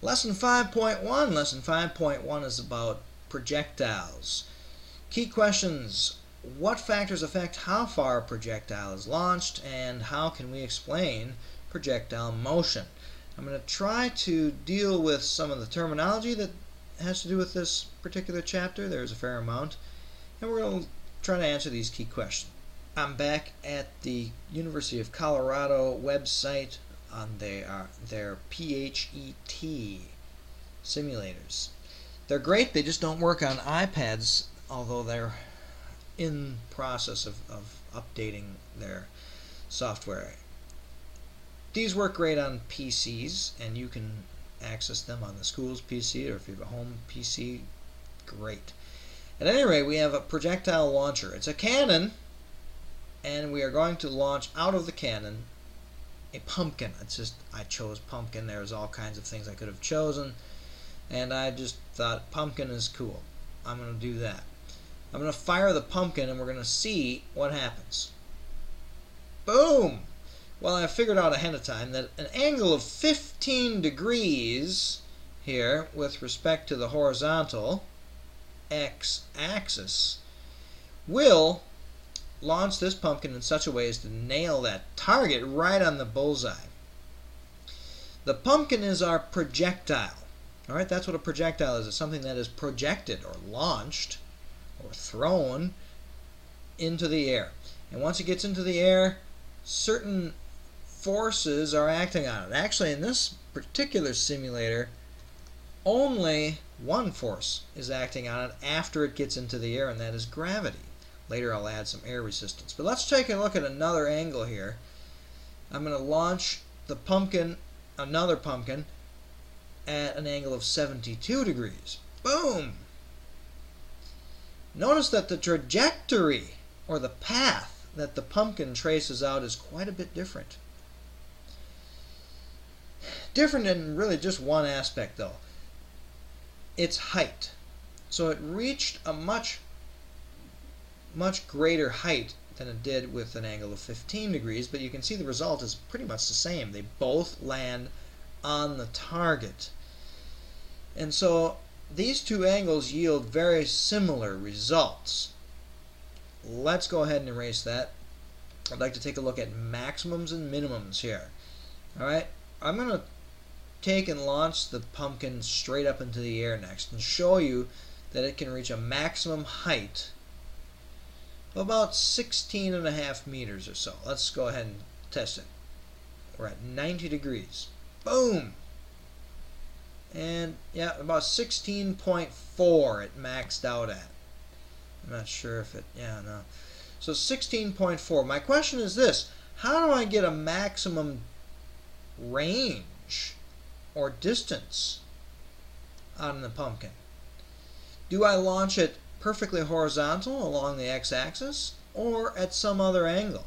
Lesson 5.1. Lesson 5.1 is about projectiles. Key questions. What factors affect how far a projectile is launched, and how can we explain projectile motion? I'm going to try to deal with some of the terminology that has to do with this particular chapter. There's a fair amount. And we're going to try to answer these key questions. I'm back at the University of Colorado website on their PHET simulators. They're great, they just don't work on iPads, although they're in process of updating their software. These work great on PCs, and you can access them on the school's PC, or if you have a home PC, great. At any rate, we have a projectile launcher. It's a cannon, and we are going to launch out of the cannon a pumpkin. I chose pumpkin. There's all kinds of things I could have chosen, and I just thought pumpkin is cool. I'm going to do that. I'm going to fire the pumpkin, and we're going to see what happens. Boom! Well, I figured out ahead of time that an angle of 15 degrees here with respect to the horizontal x-axis will launch this pumpkin in such a way as to nail that target right on the bullseye. The pumpkin is our projectile. Alright, that's what a projectile is. It's something that is projected or launched or thrown into the air. And once it gets into the air, certain forces are acting on it. Actually, in this particular simulator, only one force is acting on it after it gets into the air, and that is gravity. Later I'll add some air resistance. But let's take a look at another angle here. I'm going to launch the pumpkin, another pumpkin, at an angle of 72 degrees. Boom! Notice that the trajectory, or the path, that the pumpkin traces out is quite a bit different. Different in really just one aspect, though. Its height. So it reached a much greater height than it did with an angle of 15 degrees, but you can see the result is pretty much the same. They both land on the target. And so these two angles yield very similar results. Let's go ahead and erase that. I'd like to take a look at maximums and minimums here. Alright, I'm going to take and launch the pumpkin straight up into the air next and show you that it can reach a maximum height of about 16.5 meters or so. Let's go ahead and test it. We're at 90 degrees. Boom! And yeah, about 16.4 it maxed out at. I'm not sure if it, yeah, no. So 16.4. My question is this: how do I get a maximum range or distance on the pumpkin? Do I launch it perfectly horizontal along the x-axis, or at some other angle?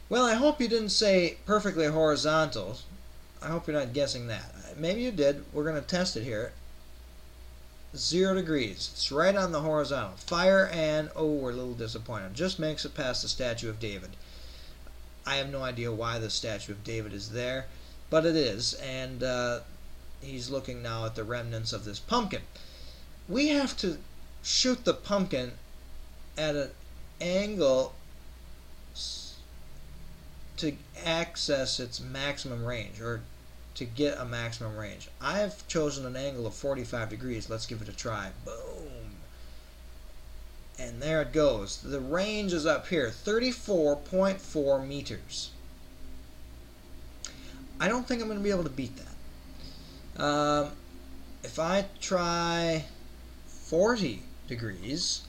Well, I hope you didn't say perfectly horizontal. I hope you're not guessing that. Maybe you did. We're going to test it here. 0 degrees. It's right on the horizontal. Fire, and oh, we're a little disappointed. Just makes it past the Statue of David. I have no idea why the Statue of David is there, but it is, and he's looking now at the remnants of this pumpkin. We have to shoot the pumpkin at an angle to access its maximum range, or to get a maximum range. I've chosen an angle of 45 degrees. Let's give it a try. Boom! And there it goes. The range is up here, 34.4 meters. I don't think I'm going to be able to beat that. If I try 40 degrees,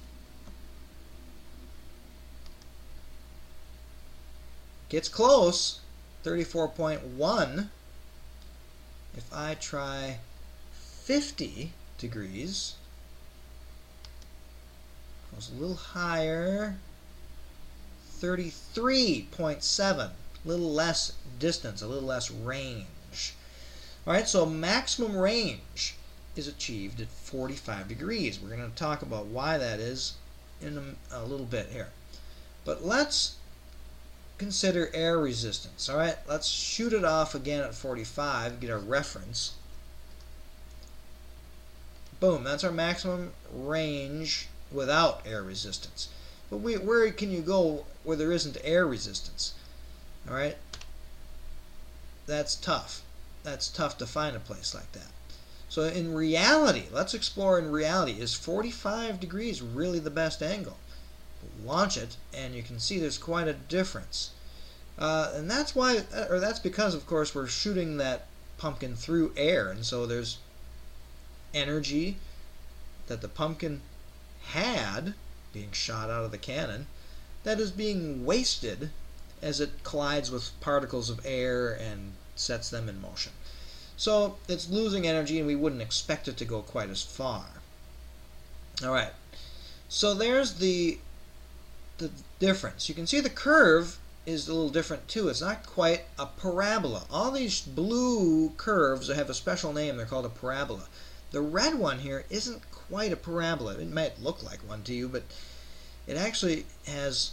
gets close, 34.1. If I try 50 degrees, goes a little higher, 33.7, a little less distance, a little less range. Alright, so maximum range is achieved at 45 degrees. We're going to talk about why that is in a little bit here. But let's consider air resistance. All right, let's shoot it off again at 45, get a reference. Boom, that's our maximum range without air resistance. But where can you go where there isn't air resistance? All right, that's tough. That's tough to find a place like that. So in reality, let's explore in reality, is 45 degrees really the best angle? Launch it, and you can see there's quite a difference. And that's why, or that's because, of course, we're shooting that pumpkin through air, and so there's energy that the pumpkin had being shot out of the cannon that is being wasted as it collides with particles of air and sets them in motion. So it's losing energy, and we wouldn't expect it to go quite as far. All right, so there's the difference. You can see the curve is a little different too. It's not quite a parabola. All these blue curves have a special name. They're called a parabola. The red one here isn't quite a parabola. It might look like one to you, but it actually has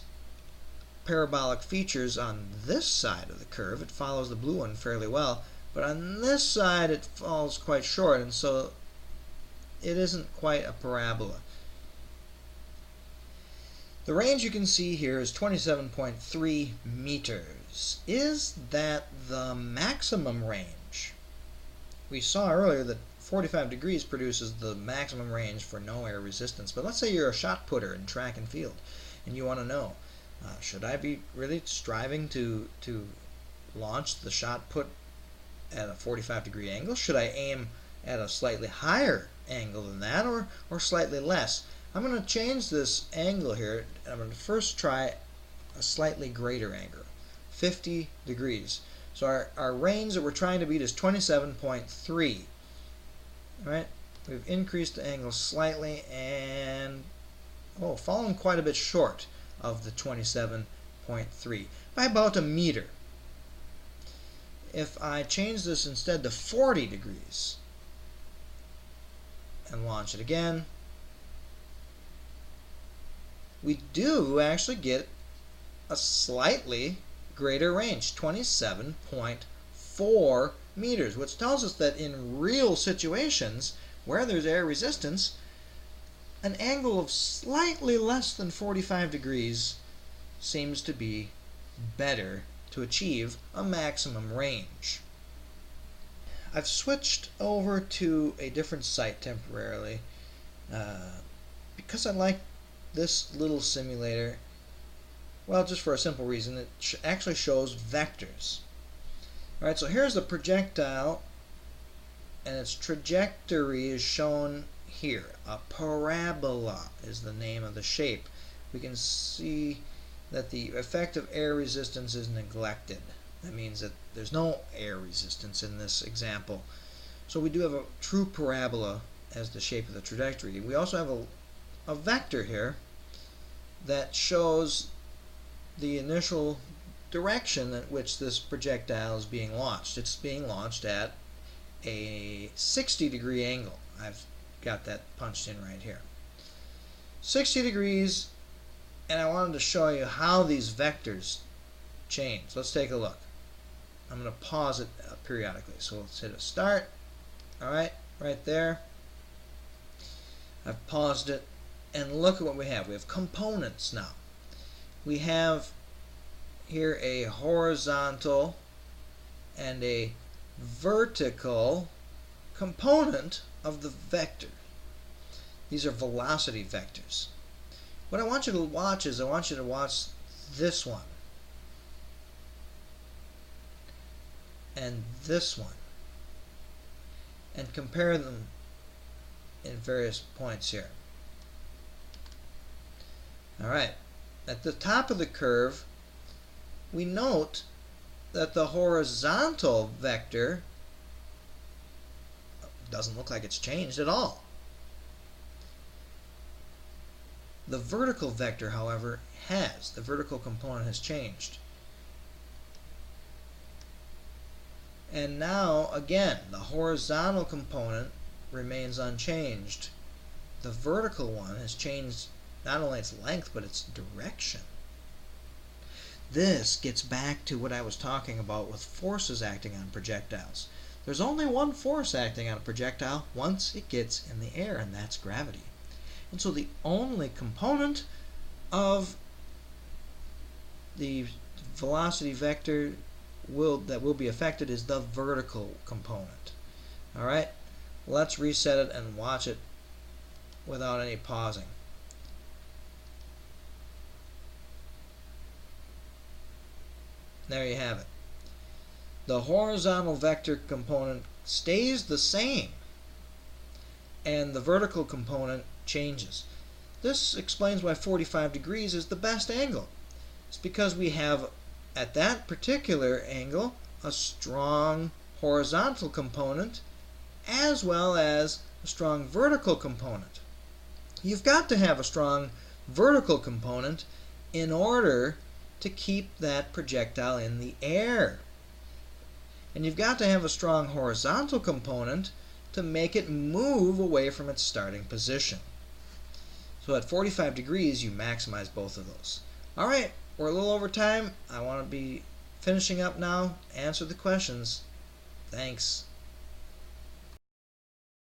parabolic features on this side of the curve. It follows the blue one fairly well, but on this side it falls quite short, and so it isn't quite a parabola. The range you can see here is 27.3 meters. Is that the maximum range? We saw earlier that 45 degrees produces the maximum range for no air resistance. But let's say you're a shot putter in track and field, and you want to know, should I be really striving to launch the shot put at a 45 degree angle? Should I aim at a slightly higher angle than that, or slightly less? I'm going to change this angle here. I'm going to first try a slightly greater angle, 50 degrees. So our range that we're trying to beat is 27.3. All right, we've increased the angle slightly and fallen quite a bit short of the 27.3 by about a meter. If I change this instead to 40 degrees and launch it again, we do actually get a slightly greater range, 27.4 meters, which tells us that in real situations where there's air resistance, an angle of slightly less than 45 degrees seems to be better to achieve a maximum range. I've switched over to a different site temporarily because I like this little simulator. Well, just for a simple reason, it actually shows vectors. Alright, so here's the projectile, and its trajectory is shown here. A parabola is the name of the shape. We can see that the effect of air resistance is neglected. That means that there's no air resistance in this example. So we do have a true parabola as the shape of the trajectory. We also have a vector here that shows the initial direction at which this projectile is being launched. It's being launched at a 60 degree angle. I've got that punched in right here. 60 degrees, and I wanted to show you how these vectors change. Let's take a look. I'm going to pause it periodically. So let's hit a start. Alright, right there. I've paused it, and look at what we have. We have components now. We have here a horizontal and a vertical component of the vector. These are velocity vectors. What I want you to watch is this one and this one and compare them in various points here. Alright, at the top of the curve we note that the horizontal vector doesn't look like it's changed at all. The vertical vector, however, has. The vertical component has changed. And now, again, the horizontal component remains unchanged. The vertical one has changed not only its length, but its direction. this gets back to what I was talking about with forces acting on projectiles. There's only one force acting on a projectile once it gets in the air, and that's gravity. And so the only component of the velocity vector that will be affected is the vertical component. Alright, let's reset it and watch it without any pausing. There you have it. The horizontal vector component stays the same, and the vertical component changes. This explains why 45 degrees is the best angle. It's because we have, at that particular angle, a strong horizontal component as well as a strong vertical component. You've got to have a strong vertical component in order to keep that projectile in the air. And you've got to have a strong horizontal component to make it move away from its starting position. So at 45 degrees, you maximize both of those. Alright, we're a little over time. I want to be finishing up now. Answer the questions. Thanks.